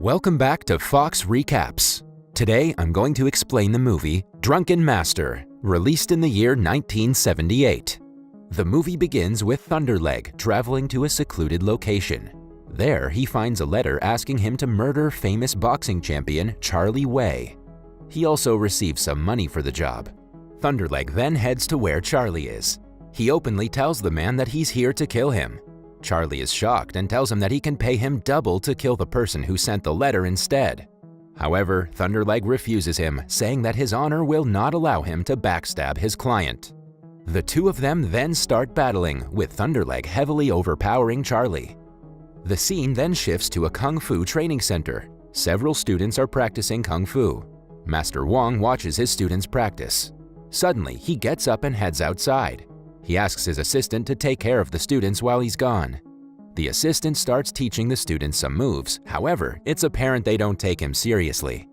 Welcome back to Fox Recaps. Today, I'm going to explain the movie Drunken Master, released in the year 1978. The movie begins with Thunderleg traveling to a secluded location. There, he finds a letter asking him to murder famous boxing champion Charlie Wei. He also receives some money for the job. Thunderleg then heads to where Charlie is. He openly tells the man that he's here to kill him. Charlie is shocked and tells him that he can pay him double to kill the person who sent the letter instead. However, Thunderleg refuses him, saying that his honor will not allow him to backstab his client. The two of them then start battling, with Thunderleg heavily overpowering Charlie. The scene then shifts to a Kung Fu training center. Several students are practicing Kung Fu. Master Wong watches his students practice. Suddenly, he gets up and heads outside. He asks his assistant to take care of the students while he's gone. The assistant starts teaching the students some moves, however, it's apparent they don't take him seriously.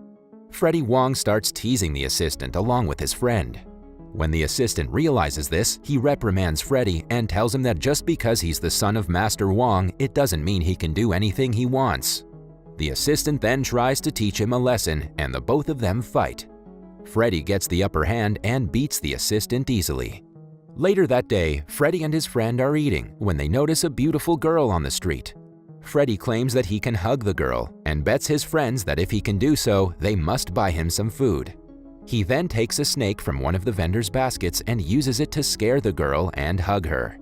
Freddie Wong starts teasing the assistant along with his friend. When the assistant realizes this, he reprimands Freddie and tells him that just because he's the son of Master Wong, it doesn't mean he can do anything he wants. The assistant then tries to teach him a lesson, and the both of them fight. Freddie gets the upper hand and beats the assistant easily. Later that day, Freddie and his friend are eating when they notice a beautiful girl on the street. Freddie claims that he can hug the girl and bets his friends that if he can do so, they must buy him some food. He then takes a snake from one of the vendor's baskets and uses it to scare the girl and hug her.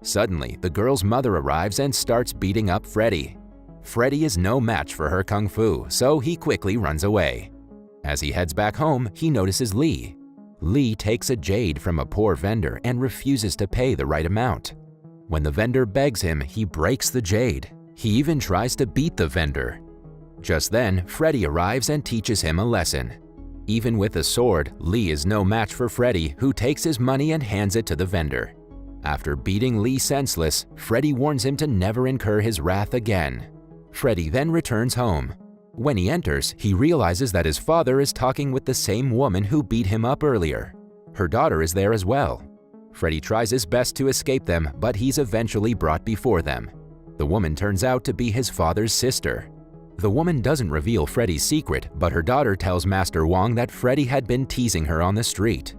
Suddenly, the girl's mother arrives and starts beating up Freddie. Freddie is no match for her kung fu, so he quickly runs away. As he heads back home, he notices Lee. Lee takes a jade from a poor vendor and refuses to pay the right amount. When the vendor begs him, he breaks the jade. He even tries to beat the vendor. Just then, Freddie arrives and teaches him a lesson. Even with a sword, Lee is no match for Freddie, who takes his money and hands it to the vendor. After beating Lee senseless, Freddie warns him to never incur his wrath again. Freddie then returns home. When he enters, he realizes that his father is talking with the same woman who beat him up earlier. Her daughter is there as well. Freddie tries his best to escape them, but he's eventually brought before them. The woman turns out to be his father's sister. The woman doesn't reveal Freddie's secret, but her daughter tells Master Wong that Freddie had been teasing her on the street.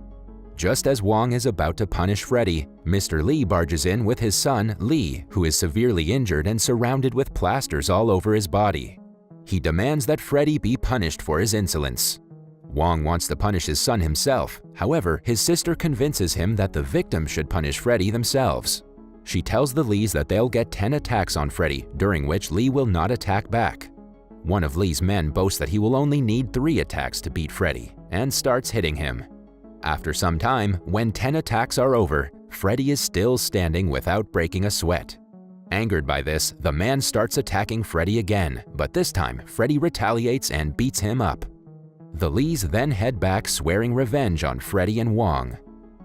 Just as Wong is about to punish Freddie, Mr. Lee barges in with his son, Lee, who is severely injured and surrounded with plasters all over his body. He demands that Freddie be punished for his insolence. Wong wants to punish his son himself. However, his sister convinces him that the victim should punish Freddie themselves. She tells the Lees that they'll get 10 attacks on Freddie, during which Lee will not attack back. One of Lee's men boasts that he will only need 3 attacks to beat Freddie, and starts hitting him. After some time, when 10 attacks are over, Freddie is still standing without breaking a sweat. Angered by this, the man starts attacking Freddie again, but this time, Freddie retaliates and beats him up. The Lees then head back swearing revenge on Freddie and Wong.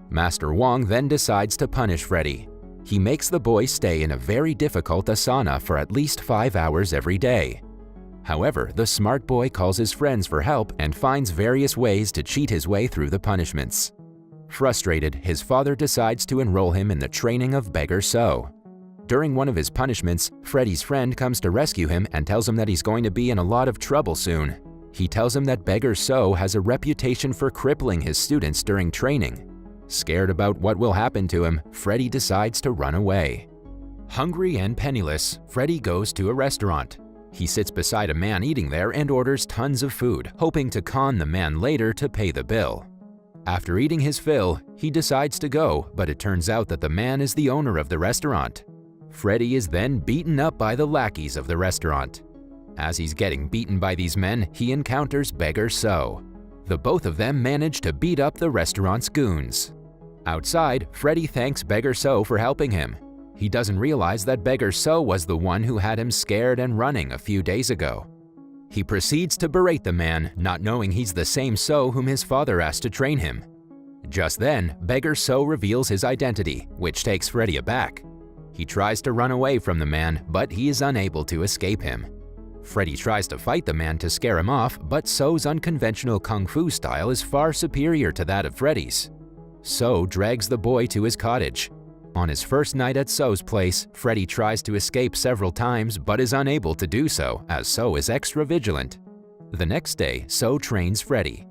Master Wong then decides to punish Freddie. He makes the boy stay in a very difficult asana for at least 5 hours every day. However, the smart boy calls his friends for help and finds various ways to cheat his way through the punishments. Frustrated, his father decides to enroll him in the training of Beggar So. During one of his punishments, Freddie's friend comes to rescue him and tells him that he's going to be in a lot of trouble soon. He tells him that Beggar So has a reputation for crippling his students during training. Scared about what will happen to him, Freddie decides to run away. Hungry and penniless, Freddie goes to a restaurant. He sits beside a man eating there and orders tons of food, hoping to con the man later to pay the bill. After eating his fill, he decides to go, but it turns out that the man is the owner of the restaurant. Freddie is then beaten up by the lackeys of the restaurant. As he's getting beaten by these men, he encounters Beggar So. The both of them manage to beat up the restaurant's goons. Outside, Freddie thanks Beggar So for helping him. He doesn't realize that Beggar So was the one who had him scared and running a few days ago. He proceeds to berate the man, not knowing he's the same So whom his father asked to train him. Just then, Beggar So reveals his identity, which takes Freddie aback. He tries to run away from the man, but he is unable to escape him. Freddie tries to fight the man to scare him off, but So's unconventional kung fu style is far superior to that of Freddie's. So drags the boy to his cottage. On his first night at So's place, Freddie tries to escape several times but is unable to do so as So is extra vigilant. The next day, So trains Freddie.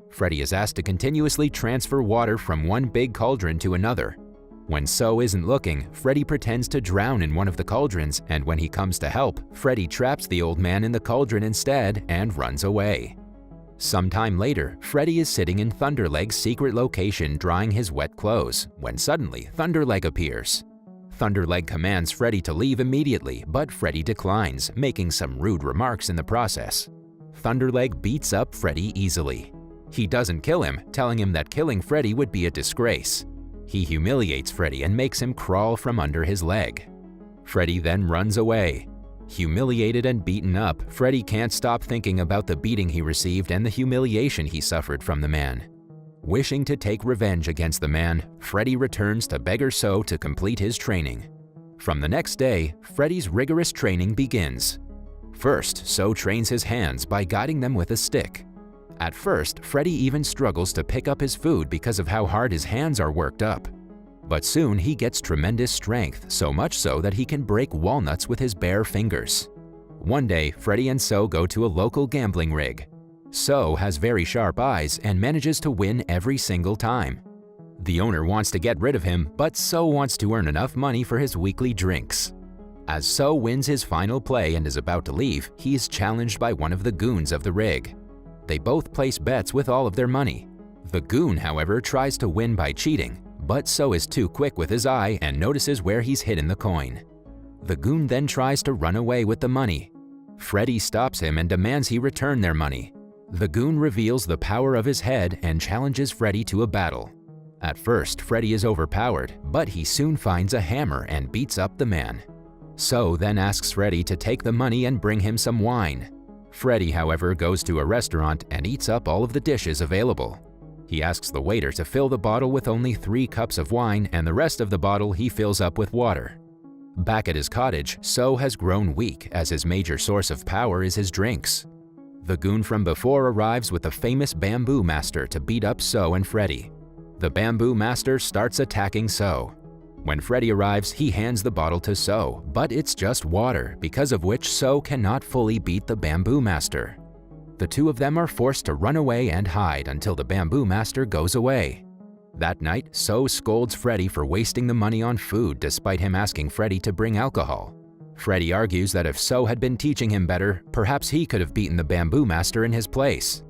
Freddie is asked to continuously transfer water from one big cauldron to another. When So isn't looking, Freddie pretends to drown in one of the cauldrons, and when he comes to help, Freddie traps the old man in the cauldron instead and runs away. Sometime later, Freddie is sitting in Thunderleg's secret location drying his wet clothes, when suddenly Thunderleg appears. Thunderleg commands Freddie to leave immediately, but Freddie declines, making some rude remarks in the process. Thunderleg beats up Freddie easily. He doesn't kill him, telling him that killing Freddie would be a disgrace. He humiliates Freddie and makes him crawl from under his leg. Freddie then runs away. Humiliated and beaten up, Freddie can't stop thinking about the beating he received and the humiliation he suffered from the man. Wishing to take revenge against the man, Freddie returns to Beggar So to complete his training. From the next day, Freddie's rigorous training begins. First, So trains his hands by guiding them with a stick. At first, Freddie even struggles to pick up his food because of how hard his hands are worked up. But soon he gets tremendous strength, so much so that he can break walnuts with his bare fingers. One day, Freddie and So go to a local gambling rig. So has very sharp eyes and manages to win every single time. The owner wants to get rid of him, but So wants to earn enough money for his weekly drinks. As So wins his final play and is about to leave, he is challenged by one of the goons of the rig. They both place bets with all of their money. The goon, however, tries to win by cheating, but So is too quick with his eye and notices where he's hidden the coin. The goon then tries to run away with the money. Freddie stops him and demands he return their money. The goon reveals the power of his head and challenges Freddie to a battle. At first, Freddie is overpowered, but he soon finds a hammer and beats up the man. So then asks Freddie to take the money and bring him some wine. Freddie, however, goes to a restaurant and eats up all of the dishes available. He asks the waiter to fill the bottle with only 3 cups of wine, and the rest of the bottle he fills up with water. Back at his cottage, So has grown weak as his major source of power is his drinks. The goon from before arrives with the famous Bamboo Master to beat up So and Freddie. The Bamboo Master starts attacking So. When Freddie arrives, he hands the bottle to So, but it's just water, because of which So cannot fully beat the Bamboo Master. The two of them are forced to run away and hide until the Bamboo Master goes away. That night, So scolds Freddie for wasting the money on food despite him asking Freddie to bring alcohol. Freddie argues that if So had been teaching him better, perhaps he could have beaten the Bamboo Master in his place.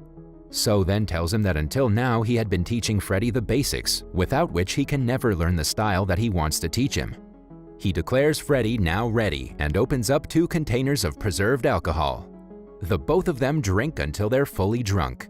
So then tells him that until now he had been teaching Freddie the basics, without which he can never learn the style that he wants to teach him. He declares Freddie now ready and opens up 2 containers of preserved alcohol. The both of them drink until they're fully drunk.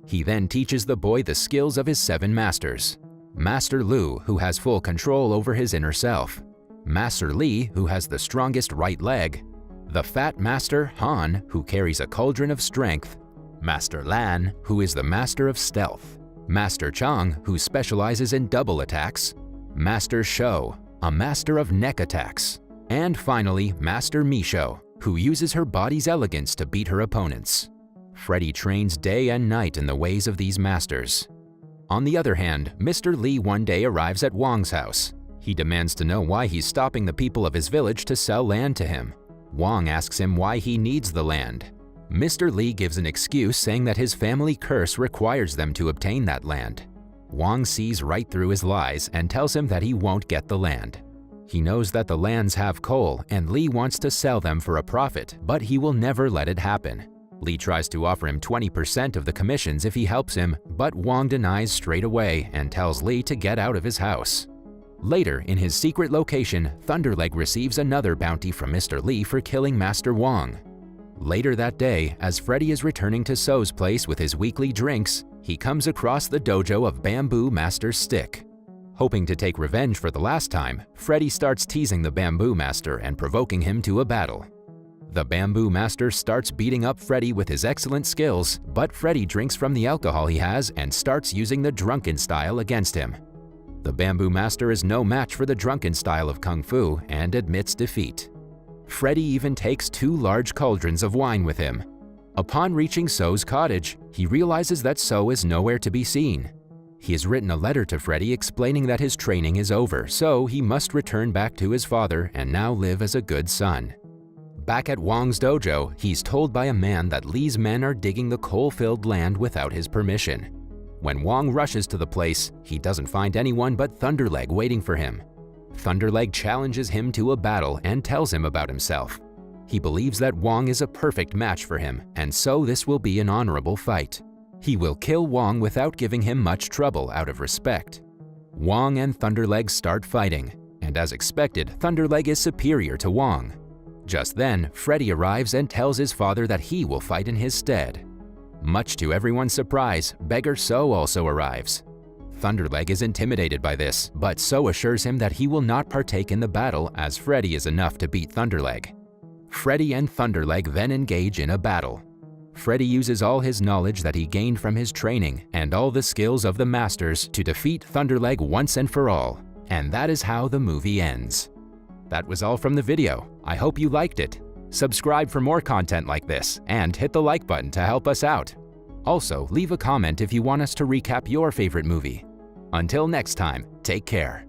He then teaches the boy the skills of his 7 masters. Master Lu, who has full control over his inner self. Master Li, who has the strongest right leg. The Fat Master Han, who carries a cauldron of strength. Master Lan, who is the master of stealth. Master Chang, who specializes in double attacks. Master Shou, a master of neck attacks. And finally, Master Misho, who uses her body's elegance to beat her opponents. Freddie trains day and night in the ways of these masters. On the other hand, Mr. Li one day arrives at Wong's house. He demands to know why he's stopping the people of his village to sell land to him. Wong asks him why he needs the land. Mr. Li gives an excuse saying that his family curse requires them to obtain that land. Wong sees right through his lies and tells him that he won't get the land. He knows that the lands have coal and Li wants to sell them for a profit, but he will never let it happen. Li tries to offer him 20% of the commissions if he helps him, but Wong denies straight away and tells Li to get out of his house. Later, in his secret location, Thunderleg receives another bounty from Mr. Li for killing Master Wong. Later that day, as Freddie is returning to So's place with his weekly drinks, he comes across the dojo of Bamboo Master Stick. Hoping to take revenge for the last time, Freddie starts teasing the Bamboo Master and provoking him to a battle. The Bamboo Master starts beating up Freddie with his excellent skills, but Freddie drinks from the alcohol he has and starts using the drunken style against him. The Bamboo Master is no match for the drunken style of Kung Fu and admits defeat. Freddie even takes 2 large cauldrons of wine with him. Upon reaching So's cottage, he realizes that So is nowhere to be seen. He has written a letter to Freddie explaining that his training is over, so he must return back to his father and now live as a good son. Back at Wong's dojo, he's told by a man that Lee's men are digging the coal-filled land without his permission. When Wong rushes to the place, he doesn't find anyone but Thunderleg waiting for him. Thunderleg challenges him to a battle and tells him about himself. He believes that Wong is a perfect match for him, and so this will be an honorable fight. He will kill Wong without giving him much trouble out of respect. Wong and Thunderleg start fighting, and as expected, Thunderleg is superior to Wong. Just then, Freddie arrives and tells his father that he will fight in his stead. Much to everyone's surprise, Beggar So also arrives. Thunderleg is intimidated by this, but So assures him that he will not partake in the battle as Freddie is enough to beat Thunderleg. Freddie and Thunderleg then engage in a battle. Freddie uses all his knowledge that he gained from his training and all the skills of the masters to defeat Thunderleg once and for all, and that is how the movie ends. That was all from the video. I hope you liked it. Subscribe for more content like this and hit the like button to help us out. Also, leave a comment if you want us to recap your favorite movie. Until next time, take care.